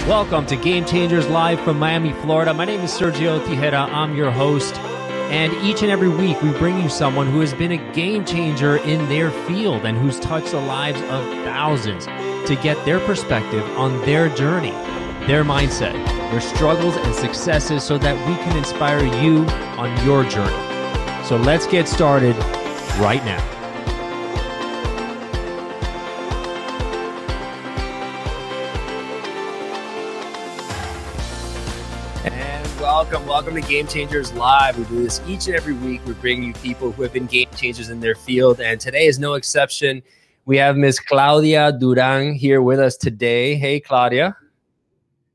Welcome to Game Changers Live from Miami, Florida. My name is Sergio Tigera. I'm your host. And each and every week, we bring you someone who has been a game changer in their field and who's touched the lives of thousands to get their perspective on their journey, their mindset, their struggles and successes so that we can inspire you on your journey. So let's get started right now. Welcome to Game Changers Live. We do this each and every week. We bring you people who have been game changers in their field, and today is no exception. We have Miss Claudia Duran here with us today. Hey, Claudia.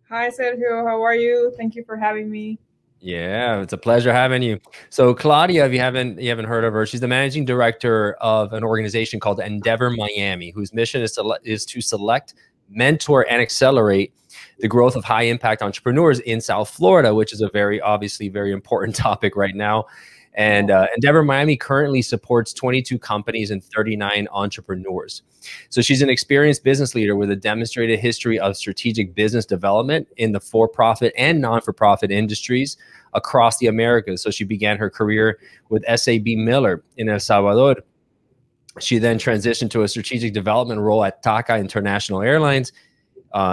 Hi, Sergio. How are you? Thank you for having me. Yeah, it's a pleasure having you. So, Claudia, if you haven't heard of her, she's the managing director of an organization called Endeavor Miami, whose mission is to select, mentor, and accelerate the growth of high-impact entrepreneurs in South Florida, which is a obviously very important topic right now. And Endeavor Miami currently supports 22 companies and 39 entrepreneurs. So she's an experienced business leader with a demonstrated history of strategic business development in the for-profit and non-for-profit industries across the Americas. So she began her career with SAB Miller in El Salvador. She then transitioned to a strategic development role at Taca International Airlines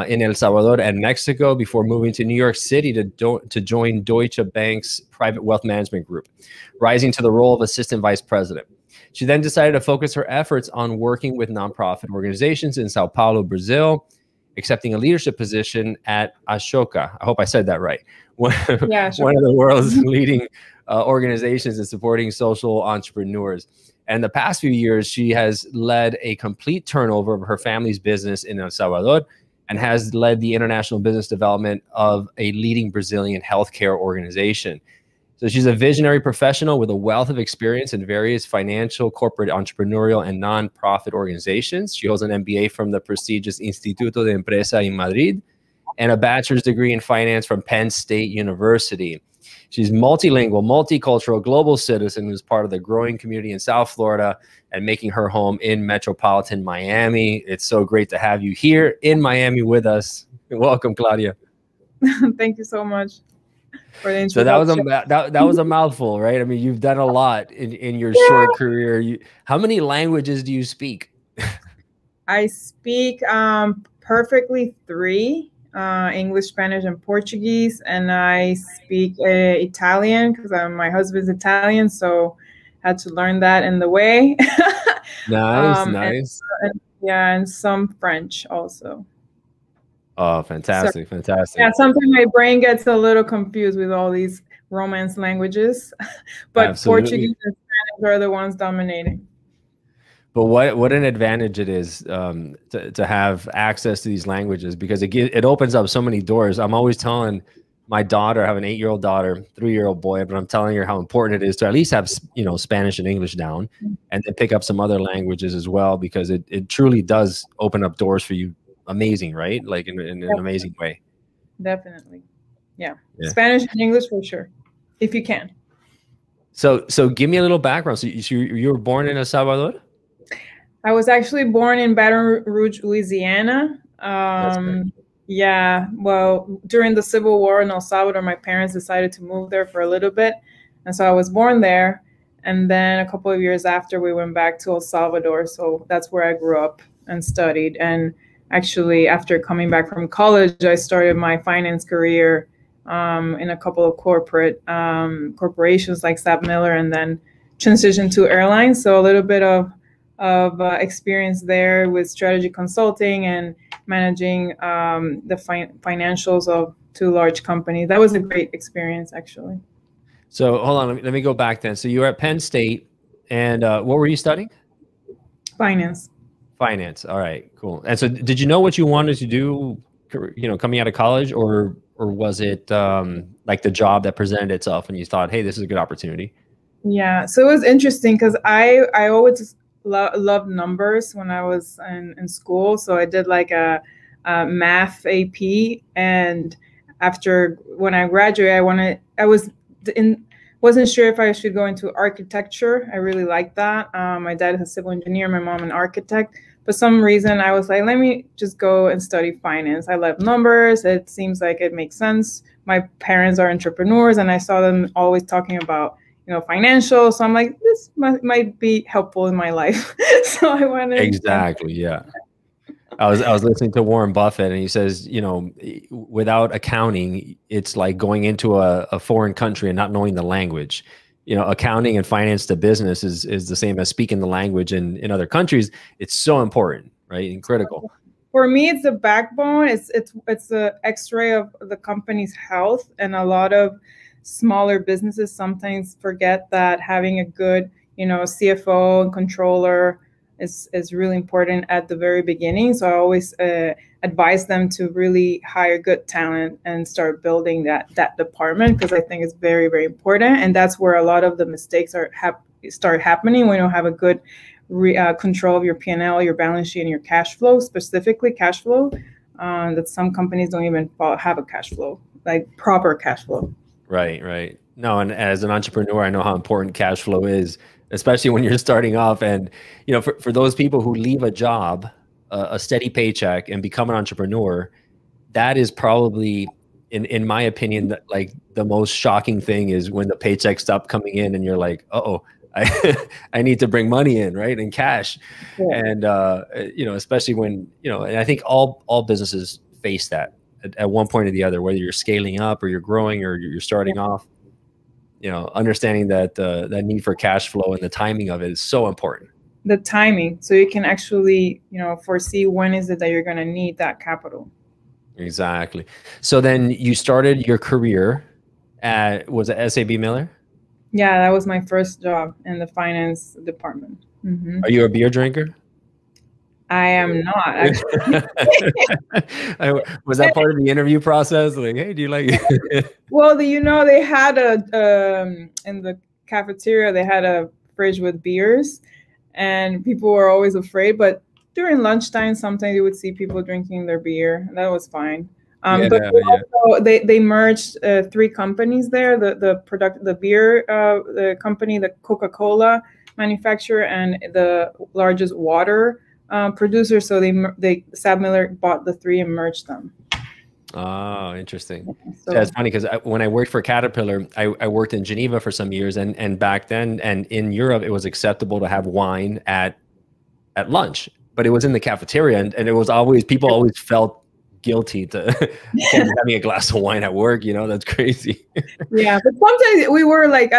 in El Salvador and Mexico before moving to New York City to join Deutsche Bank's private wealth management group, rising to the role of assistant vice president. She then decided to focus her efforts on working with nonprofit organizations in São Paulo, Brazil, accepting a leadership position at Ashoka. I hope I said that right. One of the world's leading organizations in supporting social entrepreneurs. And the past few years, she has led a complete turnover of her family's business in El Salvador, and has led the international business development of a leading Brazilian healthcare organization. So she's a visionary professional with a wealth of experience in various financial, corporate, entrepreneurial, and nonprofit organizations. She holds an MBA from the prestigious Instituto de Empresa in Madrid and a bachelor's degree in finance from Penn State University. She's multilingual, multicultural, global citizen who's part of the growing community in South Florida and making her home in metropolitan Miami. It's so great to have you here in Miami with us. Welcome, Claudia. Thank you so much for the introduction. So that was a mouthful, right? I mean, you've done a lot in your short career. How many languages do you speak? I speak perfectly 3. English, Spanish, and Portuguese, and I speak Italian because my husband's Italian, so I had to learn that in the way. Nice. And some French also. Oh, fantastic. Yeah, sometimes my brain gets a little confused with all these Romance languages, but absolutely. Portuguese and Spanish are the ones dominating. But what an advantage it is to have access to these languages, because it opens up so many doors. I'm always telling my daughter, I have an 8-year-old daughter, 3-year-old boy, but I'm telling her how important it is to at least have Spanish and English down, and then pick up some other languages as well, because it truly does open up doors for you. Amazing, right? Like in an amazing way. Definitely, yeah. Spanish and English for sure, if you can. So give me a little background. So you were born in El Salvador? I was actually born in Baton Rouge, Louisiana. Yeah, well, during the Civil War in El Salvador, my parents decided to move there for a little bit. And so I was born there. And then a couple of years after, we went back to El Salvador. So that's where I grew up and studied. And actually, after coming back from college, I started my finance career in a couple of corporations like SAB Miller, and then transitioned to airlines. So a little bit of experience there with strategy consulting and managing the financials of 2 large companies. That was a great experience, actually. So hold on, let me go back then. So you were at Penn State, and what were you studying? Finance. Finance. All right, cool. And so did you know what you wanted to do, coming out of college, or was it like the job that presented itself and you thought, hey, this is a good opportunity? Yeah, so it was interesting because I always loved numbers when I was in school. So I did like a math AP, and when I graduated, wasn't sure if I should go into architecture. I really liked that. My dad is a civil engineer, my mom an architect, for some reason, I was like, let me just go and study finance. I love numbers. It seems like it makes sense. My parents are entrepreneurs, and I saw them always talking about, financial. So I'm like, this might be helpful in my life. So I wanted. Exactly. Yeah. I was listening to Warren Buffett, and he says, without accounting, it's like going into a foreign country and not knowing the language. Accounting and finance to business is the same as speaking the language in other countries. It's so important, right? And critical. For me, it's the backbone. It's the X-ray of the company's health, and a lot of smaller businesses sometimes forget that having a good, CFO and controller is really important at the very beginning. So I always advise them to really hire good talent and start building that department, because I think it's very, very important. And that's where a lot of the mistakes start happening when you don't have a good control of your P&L, your balance sheet, and your cash flow, specifically cash flow. That some companies don't even have a cash flow, like proper cash flow. Right. No, and as an entrepreneur, I know how important cash flow is, especially when you're starting off. And, for those people who leave a job, a steady paycheck, and become an entrepreneur, that is probably, in my opinion, like the most shocking thing is when the paychecks stop coming in and you're like, uh-oh, I need to bring money in, right? And cash. Yeah. And, especially when, and I think all businesses face that at one point or the other, whether you're scaling up or you're growing or you're starting off. Understanding that that need for cash flow and the timing of it is so important. The timing, so you can actually, foresee when is it that you're going to need that capital. Exactly. So then you started your career was it SAB Miller? Yeah, that was my first job in the finance department. Mm-hmm. Are you a beer drinker? I am not, actually. Was that part of the interview process? Like, hey, do you like it? Well, they had in the cafeteria, they had a fridge with beers, and people were always afraid. But during lunchtime, sometimes you would see people drinking their beer, and that was fine. Also, they merged 3 companies there: the beer, the company, the Coca-Cola manufacturer, and the largest water producer. So they SAB Miller bought the 3 and merged them. Oh, interesting. So that's funny, because when I worked for Caterpillar, I worked in Geneva for some years, and back then, and in Europe, it was acceptable to have wine at lunch, but it was in the cafeteria, and it was always, people always felt guilty to having a glass of wine at work. That's crazy. Yeah, but sometimes we were like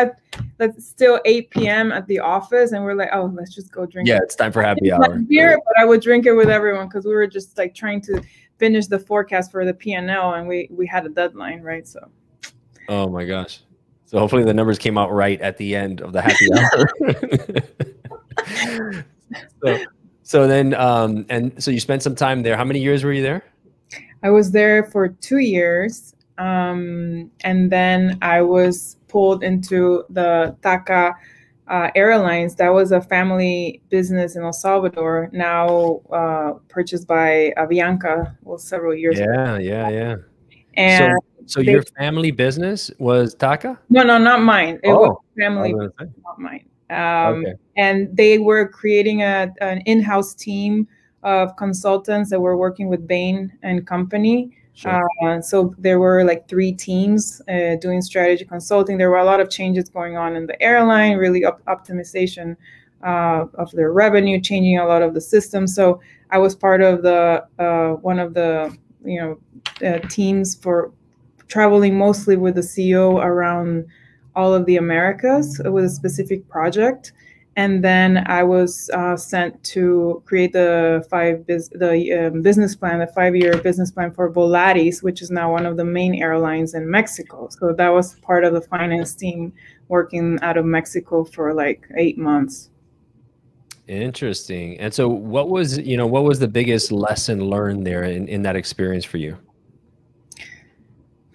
still 8 p.m. at the office, and we're like, oh, let's just go drink. Yeah, it's time for happy hour. Beer, right? But I would drink it with everyone, because we were just like trying to finish the forecast for the P&L, and we had a deadline, right? So. Oh my gosh. So hopefully the numbers came out right at the end of the happy hour. So then, and so you spent some time there. How many years were you there? I was there for 2 years, and then I was pulled into the Taca Airlines. That was a family business in El Salvador, now purchased by Avianca, several years ago. Yeah. And so your family business was Taca? No, not mine. It was family, not mine. Okay. And they were creating an in-house team of consultants that were working with Bain and Company. Sure. So there were like 3 teams doing strategy consulting. There were a lot of changes going on in the airline, really optimization of their revenue, changing a lot of the systems. So I was part of the one of the teams for traveling mostly with the CEO around all of the Americas with a specific project. And then I was sent to create the business plan, the 5-year business plan for Volaris, which is now one of the main airlines in Mexico. So that was part of the finance team working out of Mexico for like 8 months. Interesting. And so what was the biggest lesson learned there in that experience for you?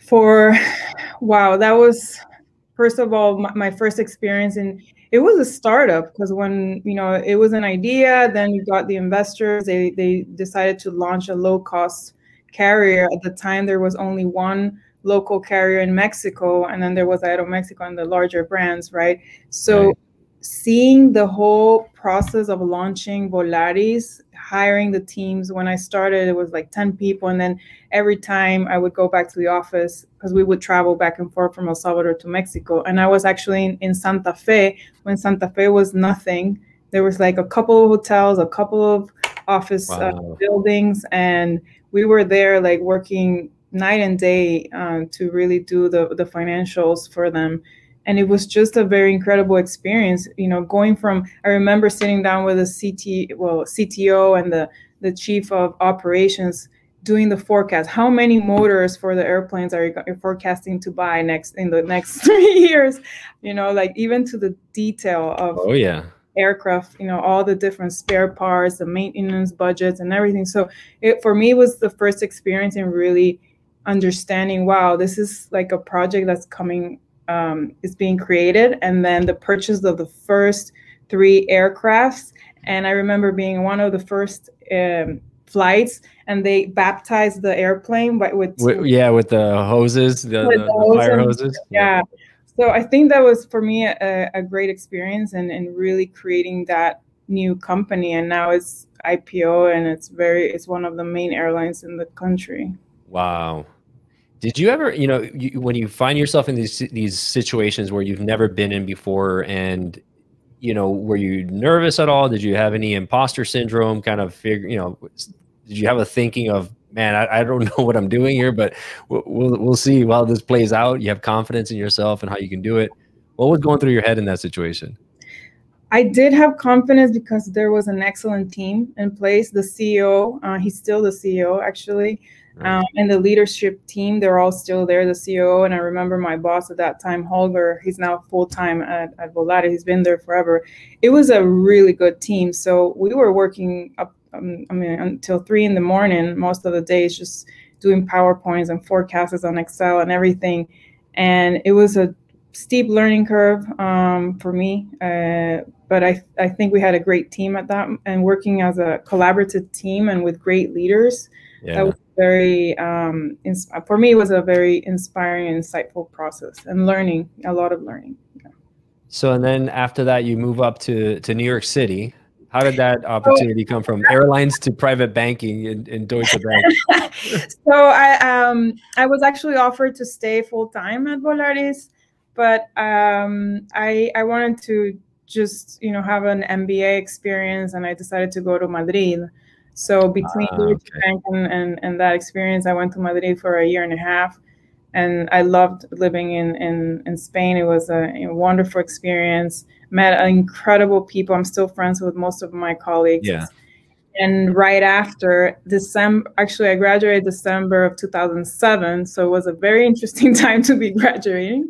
Wow, that was, first of all, my first experience it was a startup, because when, it was an idea, then you got the investors, they decided to launch a low-cost carrier. At the time, there was only one local carrier in Mexico, and then there was Aeromexico and the larger brands, right? So seeing the whole process of launching Volaris, hiring the teams. When I started, it was like 10 people. And then every time I would go back to the office, because we would travel back and forth from El Salvador to Mexico. And I was actually in Santa Fe when Santa Fe was nothing. There was like a couple of hotels, a couple of office buildings. And we were there like working night and day to really do the financials for them. And it was just a very incredible experience, you know, going from, I remember sitting down with a CTO and the chief of operations doing the forecast. How many motors for the airplanes are you forecasting to buy in the next 3 years? You know, like even to the detail of aircraft, you know, all the different spare parts, the maintenance budgets and everything. So for me, it was the first experience in really understanding, wow, this is like a project that's coming, is being created. And then the purchase of the first 3 aircrafts. And I remember being one of the first flights, and they baptized the airplane with the hoses, the fire hoses. Yeah. So I think that was for me a great experience and really creating that new company. And now it's IPO and it's one of the main airlines in the country. Wow. Did you ever, you know, when you find yourself in these situations where you've never been in before, and, you know, were you nervous at all? Did you have any imposter syndrome kind of you know, did you have a thinking of, man, I don't know what I'm doing here, but we'll see how this plays out? You have confidence in yourself and how you can do it. What was going through your head in that situation? I did have confidence because there was an excellent team in place. The CEO, he's still the CEO actually. And the leadership team, they're all still there, the CEO. And I remember my boss at that time, Holger, he's now full-time at Volaris. He's been there forever. It was a really good team. So we were working up, until 3 in the morning, most of the days, just doing PowerPoints and forecasts on Excel and everything. And it was a steep learning curve for me. But I think we had a great team at that, and working as a collaborative team and with great leaders. Yeah. That was very, for me, it was a very inspiring and insightful process, and learning, a lot of learning. Yeah. So, and then after that, you move up to New York City. How did that opportunity come from airlines to private banking in Deutsche Bank? So I was actually offered to stay full time at Volaris, but I wanted to just, you know, have an MBA experience, and I decided to go to Madrid. So between Deutsche Bank and that experience, I went to Madrid for 1.5 years, and I loved living in Spain. It was a wonderful experience. Met incredible people. I'm still friends with most of my colleagues. Yeah. And right after December, actually, I graduated December of 2007. So it was a very interesting time to be graduating,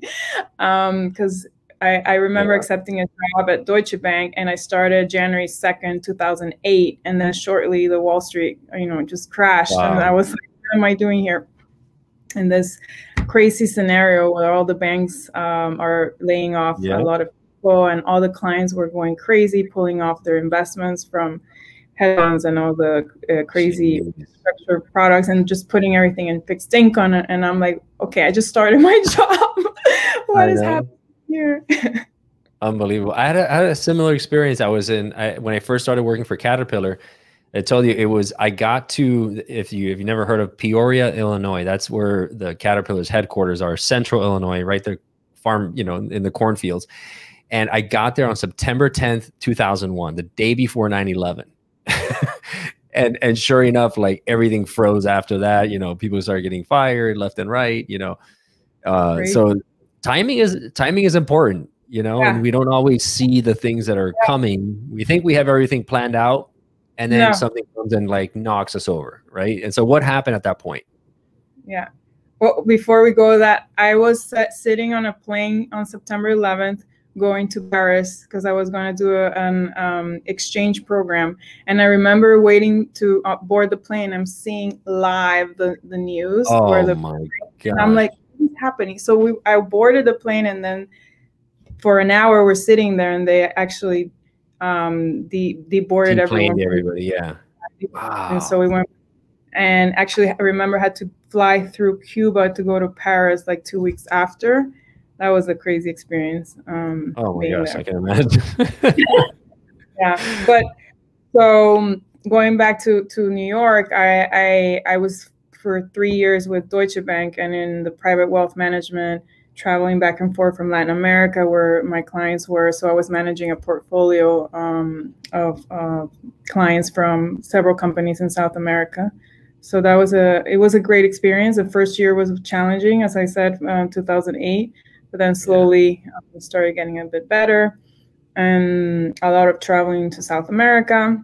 because I remember accepting a job at Deutsche Bank, and I started January 2nd, 2008. And then shortly the Wall Street, you know, just crashed. Wow. And I was like, what am I doing here? In this crazy scenario where all the banks are laying off a lot of people, and all the clients were going crazy, pulling off their investments from hedge funds and all the crazy structured products, and just putting everything in fixed income. And I'm like, okay, I just started my job. What is happening here? Unbelievable. I had a similar experience. I was when I first started working for Caterpillar. I told you it was, I got to, if you never heard of Peoria, Illinois, that's where the Caterpillar's headquarters are, Central Illinois, right there, farm, you know, in the cornfields. And I got there on September 10th, 2001, the day before 9/11. and sure enough, like everything froze after that. You know, people started getting fired left and right, you know. So timing is important, you know, and we don't always see the things that are coming. We think we have everything planned out, and then something comes and like knocks us over, right? And so what happened at that point? Yeah. Well, before we go to that, I was sitting on a plane on September 11th going to Paris because I was going to do an exchange program. And I remember waiting to board the plane. I'm seeing live the news. Oh my God. And I'm like, what's happening? So I boarded the plane, and then for an hour we're sitting there, and they actually deboarded everybody. Yeah. Wow. And so we went, and actually I remember I had to fly through Cuba to go to Paris like 2 weeks after. that was a crazy experience. Oh my gosh, there. I can imagine. Yeah, but so going back to New York, I was for 3 years with Deutsche Bank and in the private wealth management, traveling back and forth from Latin America where my clients were. So I was managing a portfolio of clients from several companies in South America. So that was it was a great experience. The first year was challenging, as I said, 2008, but then slowly started getting a bit better, and a lot of traveling to South America.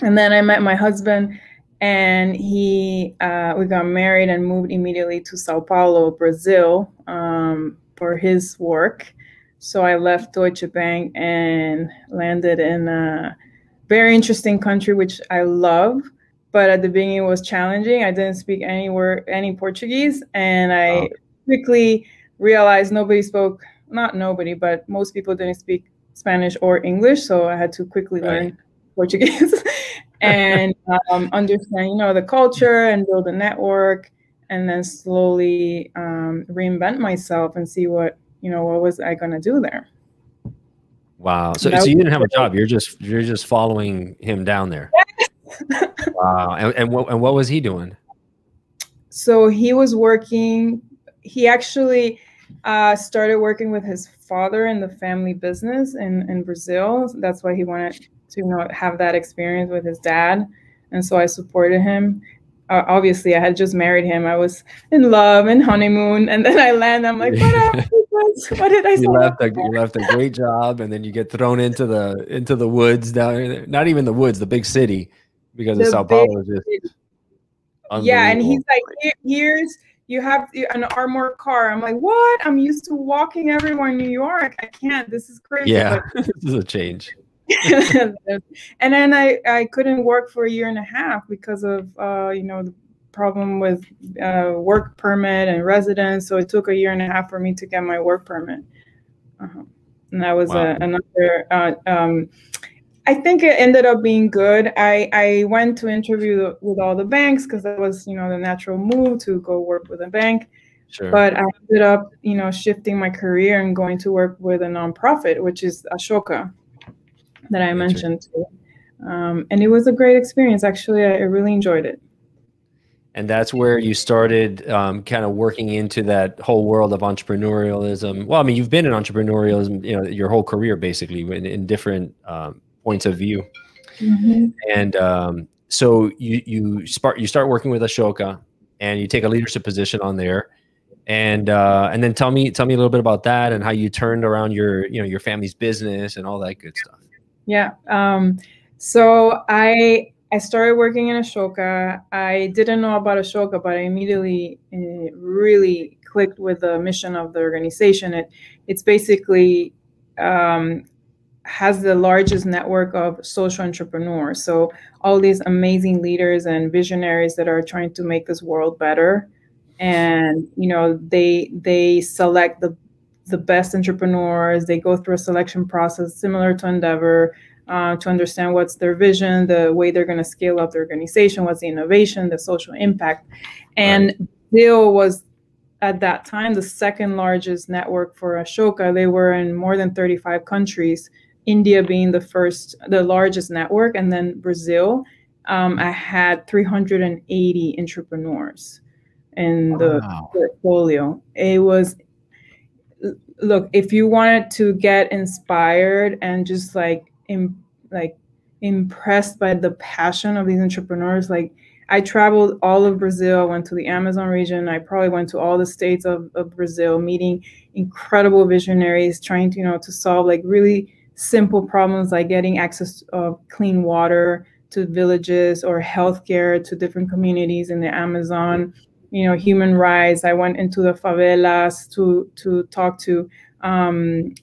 And then I met my husband, and we got married and moved immediately to São Paulo, Brazil, for his work. So I left Deutsche Bank and landed in a very interesting country, which I love. But at the beginning, it was challenging. I didn't speak any Portuguese, and I quickly realized not nobody, but most people didn't speak Spanish or English. So I had to quickly learn Portuguese and understand, the culture and build a network, and then slowly reinvent myself and see what was I going to do there. Wow. So you didn't have a job. You're just following him down there. Wow. And what was he doing? So he was working. He actually started working with his father in the family business in Brazil. That's why he wanted to have that experience with his dad, and so I supported him. Obviously, I had just married him. I was in love and honeymoon, and then I land. I'm like, what did I say? You left a great job, and then you get thrown into the woods down there. Not even the woods, the big city, because of São Paulo is just yeah. And he's like, here's you have an armored car. I'm like, what? I'm used to walking everywhere in New York. I can't. This is crazy. Yeah, this is a change. And then I couldn't work for 1.5 years because of the problem with work permit and residence. So it took 1.5 years for me to get my work permit. And that was another. I think it ended up being good. I went to interview with all the banks because that was the natural move to go work with a bank. Sure. But I ended up shifting my career and going to work with a nonprofit, which is Ashoka, that I mentioned too. And it was a great experience. Actually, I really enjoyed it. And that's where you started kind of working into that whole world of entrepreneurialism. Well, I mean, you've been in entrepreneurialism, your whole career, basically, in different points of view. Mm-hmm. And so you start working with Ashoka, and you take a leadership position on there. And then tell me a little bit about that and how you turned around your family's business and all that good stuff. Yeah. So I started working in Ashoka. I didn't know about Ashoka, but I immediately really clicked with the mission of the organization. It's basically has the largest network of social entrepreneurs. So all these amazing leaders and visionaries that are trying to make this world better. And, they select the best entrepreneurs. They go through a selection process similar to Endeavor to understand what's their vision, the way they're going to scale up the organization, what's the innovation, the social impact. And Brazil was, at that time, the second largest network for Ashoka. They were in more than 35 countries, India being the largest network, and then Brazil. I had 380 entrepreneurs in the portfolio. It was, look, if you wanted to get inspired and just impressed by the passion of these entrepreneurs, I traveled all of Brazil. I went to the Amazon region. I probably went to all the states of Brazil, meeting incredible visionaries, trying to solve really simple problems like getting access to clean water to villages, or healthcare to different communities in the Amazon. Human rights. I went into the favelas to talk to an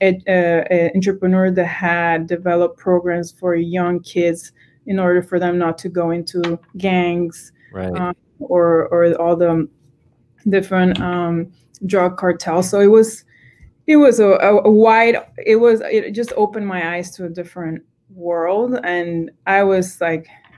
entrepreneur that had developed programs for young kids in order for them not to go into gangs, or all the different drug cartels. So it just opened my eyes to a different world, and I was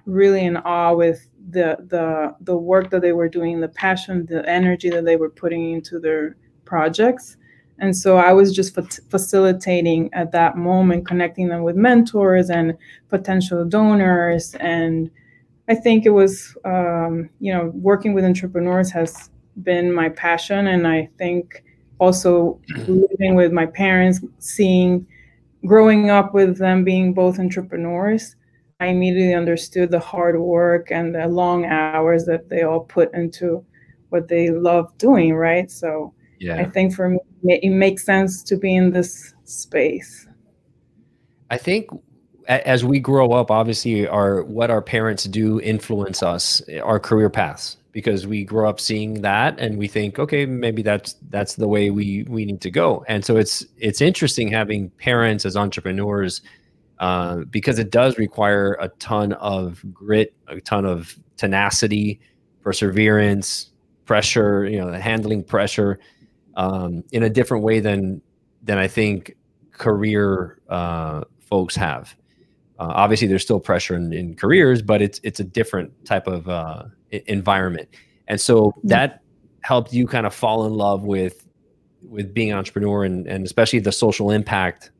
really in awe with the work that they were doing, the passion, the energy that they were putting into their projects. And so I was just facilitating at that moment, connecting them with mentors and potential donors. And I think it was, working with entrepreneurs has been my passion. And I think also living with my parents, growing up with them being both entrepreneurs, I immediately understood the hard work and the long hours that they all put into what they love doing, right? So yeah. I think for me, it makes sense to be in this space. I think as we grow up, obviously what our parents do influence us, our career paths, because we grow up seeing that and we think, okay, maybe that's the way we need to go. And so it's interesting having parents as entrepreneurs, because it does require a ton of grit, a ton of tenacity, perseverance, pressure, handling pressure in a different way than I think career folks have. Obviously, there's still pressure in careers, but it's a different type of environment. And so that helped you kind of fall in love with being an entrepreneur and especially the social impact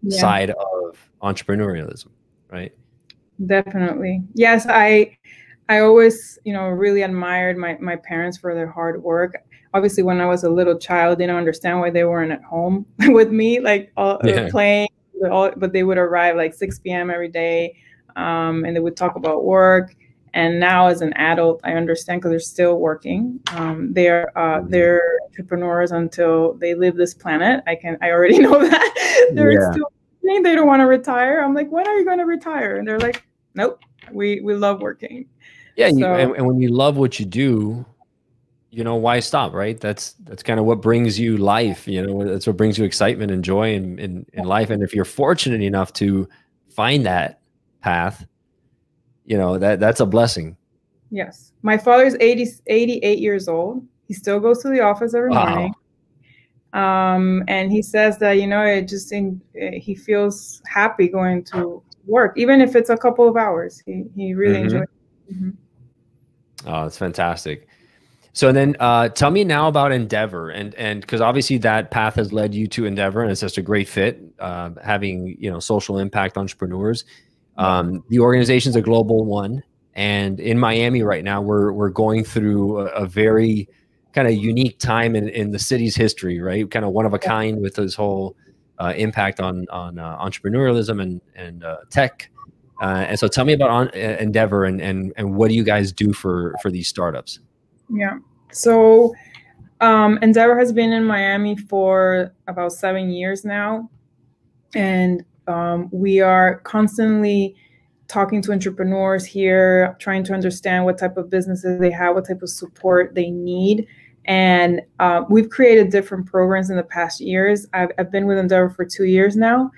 side of entrepreneurialism, right? Definitely. Yes, I always, really admired my parents for their hard work. Obviously, when I was a little child, they didn't understand why they weren't at home with me, like playing. But they would arrive like 6 p.m. every day, and they would talk about work. And now, as an adult, I understand because they're still working. They're entrepreneurs until they leave this planet. I already know that they're still. They don't want to retire. I'm like, when are you going to retire? And they're like, nope, we love working. Yeah, so, and when you love what you do, why stop, right? That's kind of what brings you life. That's what brings you excitement and joy in life. And if you're fortunate enough to find that path, that's a blessing. Yes. My father's 88 years old. He still goes to the office every morning. And he says that, he feels happy going to work, even if it's a couple of hours. He really enjoys it. Oh, that's fantastic. So then tell me now about Endeavor, and because obviously that path has led you to Endeavor, and it's just a great fit, having social impact entrepreneurs. The organization's a global one, and in Miami right now we're going through a very kind of unique time in the city's history, right? Kind of one of a kind with this whole impact on entrepreneurialism and tech. And so tell me about Endeavor and what do you guys do for these startups? Yeah. So Endeavor has been in Miami for about 7 years now. And we are constantly talking to entrepreneurs here, trying to understand what type of businesses they have, what type of support they need. And we've created different programs in the past years. I've been with Endeavor for 2 years now.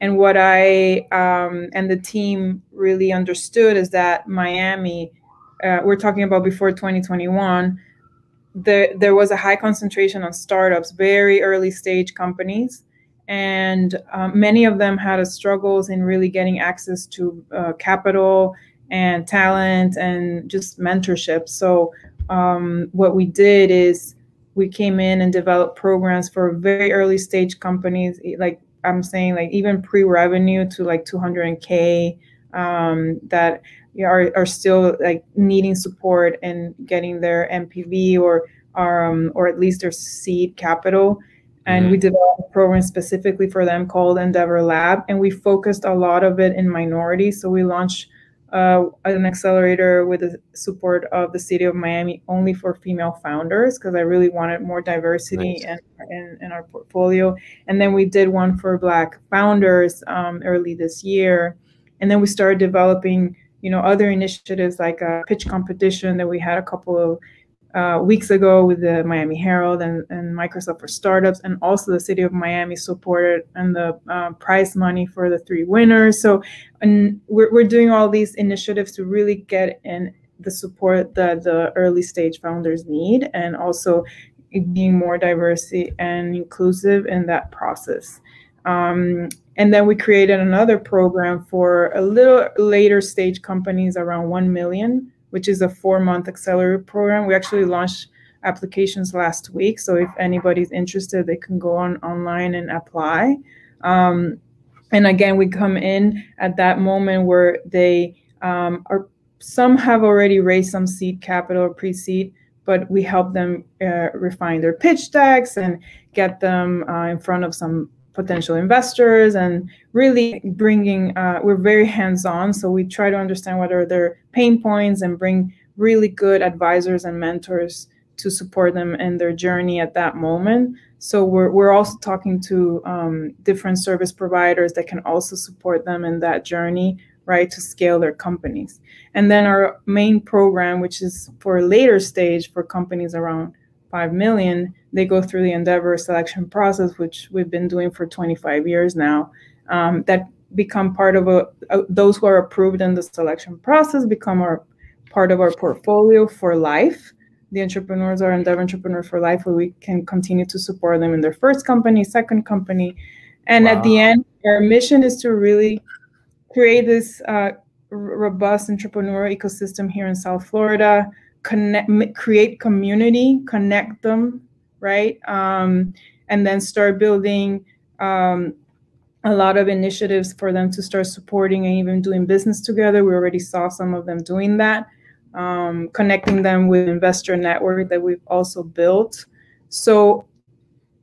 And what I and the team really understood is that Miami, we're talking about before 2021, there was a high concentration on startups, very early stage companies. And many of them had struggles in really getting access to capital and talent and just mentorship. So what we did is we came in and developed programs for very early stage companies, like I'm saying, like even pre-revenue to like 200K, that are still like needing support and getting their MPV or at least their seed capital. And we developed a program specifically for them called Endeavor Lab, and we focused a lot of it in minorities. So we launched an accelerator with the support of the city of Miami only for female founders, because I really wanted more diversity in our portfolio. And then we did one for Black founders early this year. And then we started developing, other initiatives like a pitch competition that we had a couple of weeks ago with the Miami Herald and Microsoft for Startups, and also the city of Miami supported and the prize money for the 3 winners. So, and we're doing all these initiatives to really get in the support that the early stage founders need, and also being more diverse and inclusive in that process. And then we created another program for a little later stage companies around 1 million, which is a 4-month accelerator program. We actually launched applications last week. So if anybody's interested, they can go online and apply. And again, we come in at that moment where they are, some have already raised some seed capital or pre-seed, but we help them refine their pitch decks and get them in front of some potential investors, and really bringing, we're very hands-on. So we try to understand what are their pain points and bring really good advisors and mentors to support them in their journey at that moment. So we're also talking to different service providers that can also support them in that journey, right, to scale their companies. And then our main program, which is for later stage for companies around 5 million, they go through the Endeavor selection process, which we've been doing for 25 years now, that become part of those who are approved in the selection process become part of our portfolio for life. The entrepreneurs are Endeavor Entrepreneurs for Life, where we can continue to support them in their first company, second company. And at the end, our mission is to really create this robust entrepreneurial ecosystem here in South Florida, create community, connect them, right? And then start building a lot of initiatives for them to start supporting and even doing business together. We already saw some of them doing that. Connecting them with investor network that we've also built. So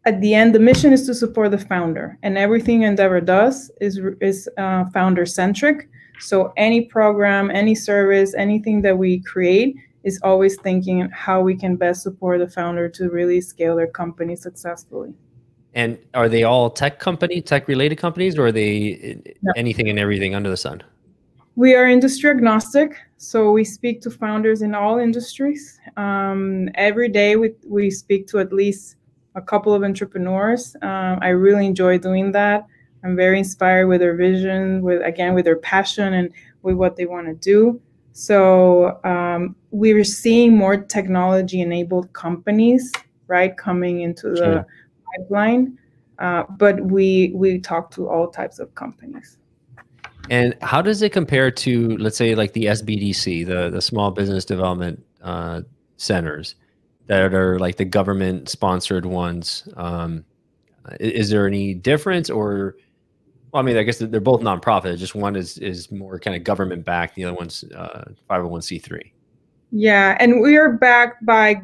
at the end, the mission is to support the founder, and everything Endeavor does is founder centric. So any program, any service, anything that we create is always thinking how we can best support the founder to really scale their company successfully. And are they all tech related companies, or are they anything and everything under the sun? We are industry agnostic, so we speak to founders in all industries. Every day we speak to at least a couple of entrepreneurs. I really enjoy doing that. I'm very inspired with their vision, with their passion and with what they want to do. So we're seeing more technology-enabled companies, right, coming into the pipeline. But we talk to all types of companies. And how does it compare to, let's say, like the SBDC, the small business development centers that are like the government sponsored ones? Is there any difference, or, well, I mean, I guess they're both nonprofit. Just one is more kind of government backed. The other one's 501c3. Yeah, and we are backed by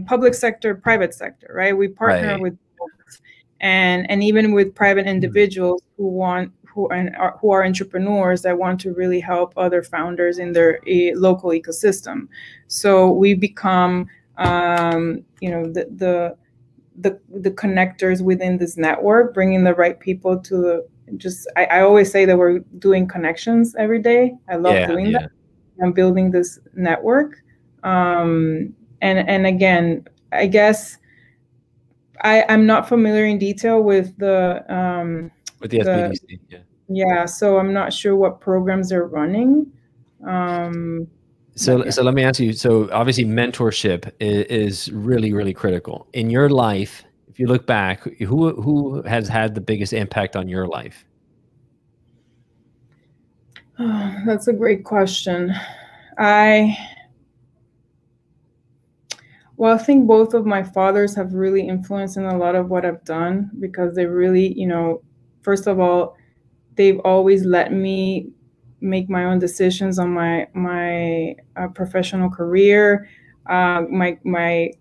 public sector, private sector, right? We partner with both, and even with private individuals who are entrepreneurs that want to really help other founders in their local ecosystem. So we become, the connectors within this network, bringing the right people to I always say that we're doing connections every day. I love doing that. I'm building this network. And again, I guess I'm not familiar in detail with the SBDC, yeah, so I'm not sure what programs they're running. So let me ask you. So obviously, mentorship is really, really critical in your life. If you look back, who has had the biggest impact on your life? Oh, that's a great question. I think both of my fathers have really influenced in a lot of what I've done, because they really, first of all, they've always let me make my own decisions on my professional career, my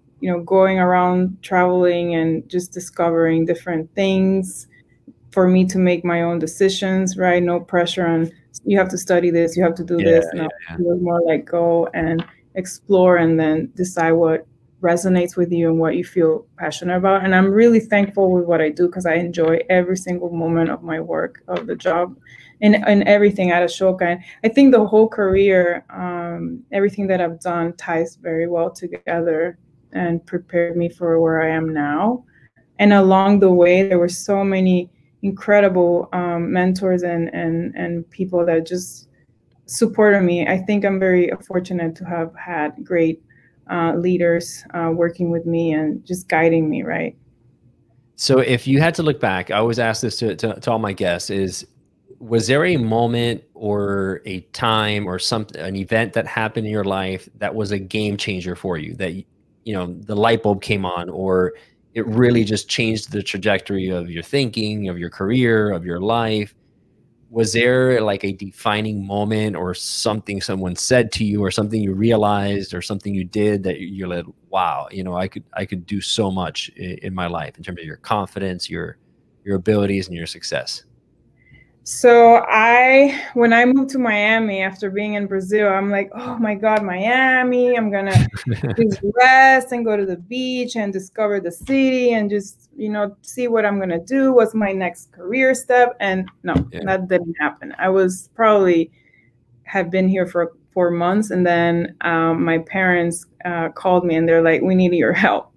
going around traveling and just discovering different things for me to make my own decisions, right? No pressure on, you have to study this, you have to do this. No, it was more like go and explore and then decide what resonates with you and what you feel passionate about. And I'm really thankful with what I do, because I enjoy every single moment of my work, of the job, and everything at Ashoka. And I think the whole career, everything that I've done ties very well together and prepared me for where I am now. And along the way, there were so many incredible mentors and people that just supported me. I think I'm very fortunate to have had great leaders working with me and just guiding me, right? So if you had to look back, I always ask this to all my guests, was there a moment or a time or an event that happened in your life that was a game changer for you, that you know, the light bulb came on, or it really just changed the trajectory of your thinking, of your career, of your life? Was there like a defining moment or something someone said to you or something you realized or something you did that you're like, wow, you know, I could do so much in my life in terms of your confidence, your abilities and your success? So when I moved to Miami after being in Brazil, I'm like, oh my God, Miami, I'm going to just rest and go to the beach and discover the city and just, you know, see what I'm going to do. What's my next career step? And no, that didn't happen. I was probably had been here for 4 months. And then my parents called me and they're like, we need your help.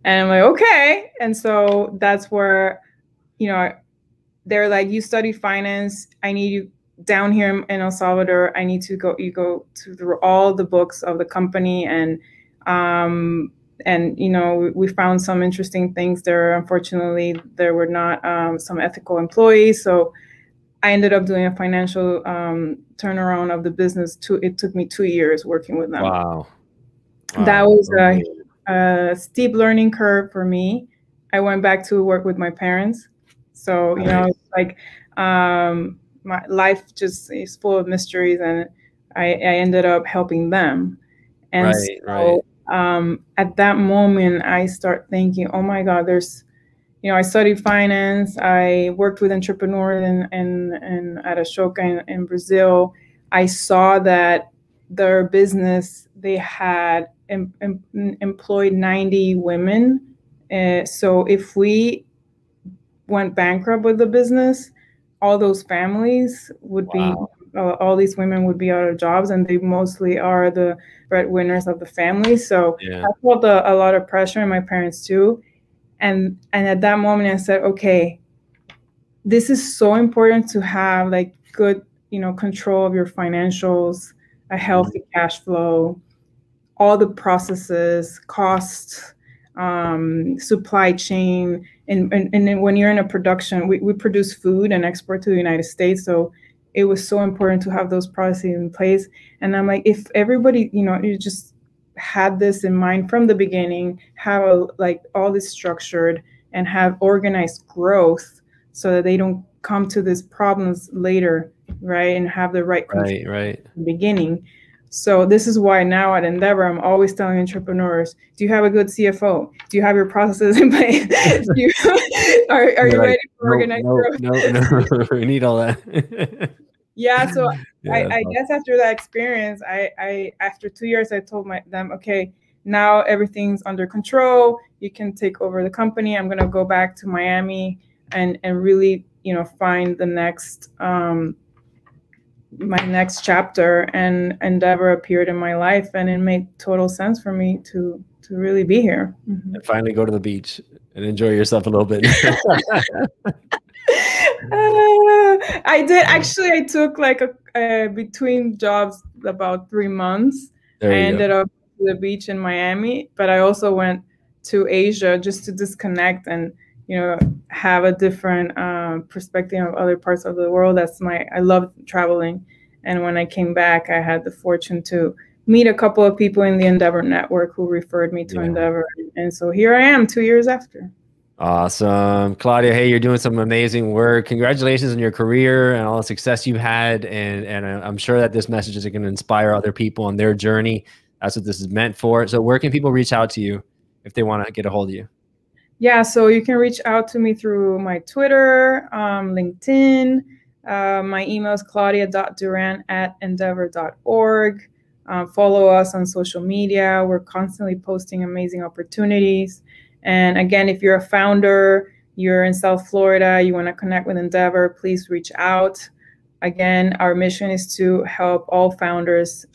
And I'm like, okay. And so that's where, you know, they're like, you study finance. I need you down here in El Salvador. I need to go. You go through all the books of the company, and you know, we found some interesting things there. Unfortunately, there were not some ethical employees, so I ended up doing a financial turnaround of the business. It took me 2 years working with them. Wow. That was a steep learning curve for me. I went back to work with my parents. So, you know, it's like my life just is full of mysteries, and I ended up helping them. And at that moment, I start thinking, oh my God, there's, you know, I studied finance. I worked with entrepreneurs at Ashoka in Brazil. I saw that their business, they had employed 90 women. So if we went bankrupt with the business, all those families would be, all these women would be out of jobs, and they mostly are the breadwinners of the family. So I felt a lot of pressure, and my parents too. And at that moment I said, okay, this is so important to have like good, you know, control of your financials, a healthy cash flow, all the processes, costs, supply chain. And then when you're in a production, we produce food and export to the United States. So it was so important to have those processes in place. And I'm like, if everybody, you know, you just had this in mind from the beginning, have like all this structured and have organized growth so that they don't come to these problems later, right? And have the right control in the beginning. So this is why now at Endeavor, I'm always telling entrepreneurs, do you have a good CFO? Do you have your processes in place? Are you ready for organized growth? No, we need all that. Yeah, so I guess after that experience, I after 2 years, I told them, okay, now everything's under control. You can take over the company. I'm gonna go back to Miami and really, you know, find the next my next chapter. And Endeavor appeared in my life, and it made total sense for me to really be here. Mm-hmm. And finally go to the beach and enjoy yourself a little bit. I did actually. I took like a between jobs about 3 months. I ended up to the beach in Miami, but I also went to Asia just to disconnect and, you know, have a different perspective of other parts of the world. I love traveling. And when I came back, I had the fortune to meet a couple of people in the Endeavor network who referred me to Endeavor. And so here I am 2 years after. Awesome. Claudia, hey, you're doing some amazing work. Congratulations on your career and all the success you've had. And I'm sure that this message is going to inspire other people on their journey. That's what this is meant for. So where can people reach out to you if they want to get a hold of you? Yeah, so you can reach out to me through my Twitter, LinkedIn. My email is claudia.duran@endeavor.org. Follow us on social media. We're constantly posting amazing opportunities. And again, if you're a founder, you're in South Florida, you want to connect with Endeavor, please reach out. Again, our mission is to help all founders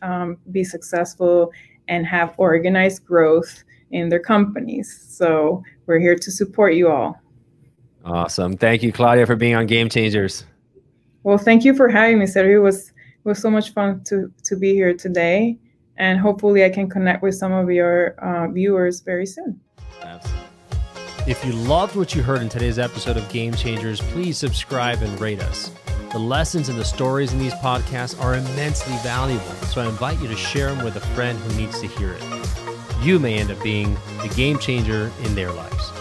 be successful and have organized growth in their companies. So we're here to support you all. Awesome. Thank you, Claudia, for being on Game Changers. Well, thank you for having me, Sergio. It was so much fun to be here today. And hopefully I can connect with some of your viewers very soon. Absolutely. If you loved what you heard in today's episode of Game Changers, please subscribe and rate us. The lessons and the stories in these podcasts are immensely valuable, so I invite you to share them with a friend who needs to hear it. you may end up being the game changer in their lives.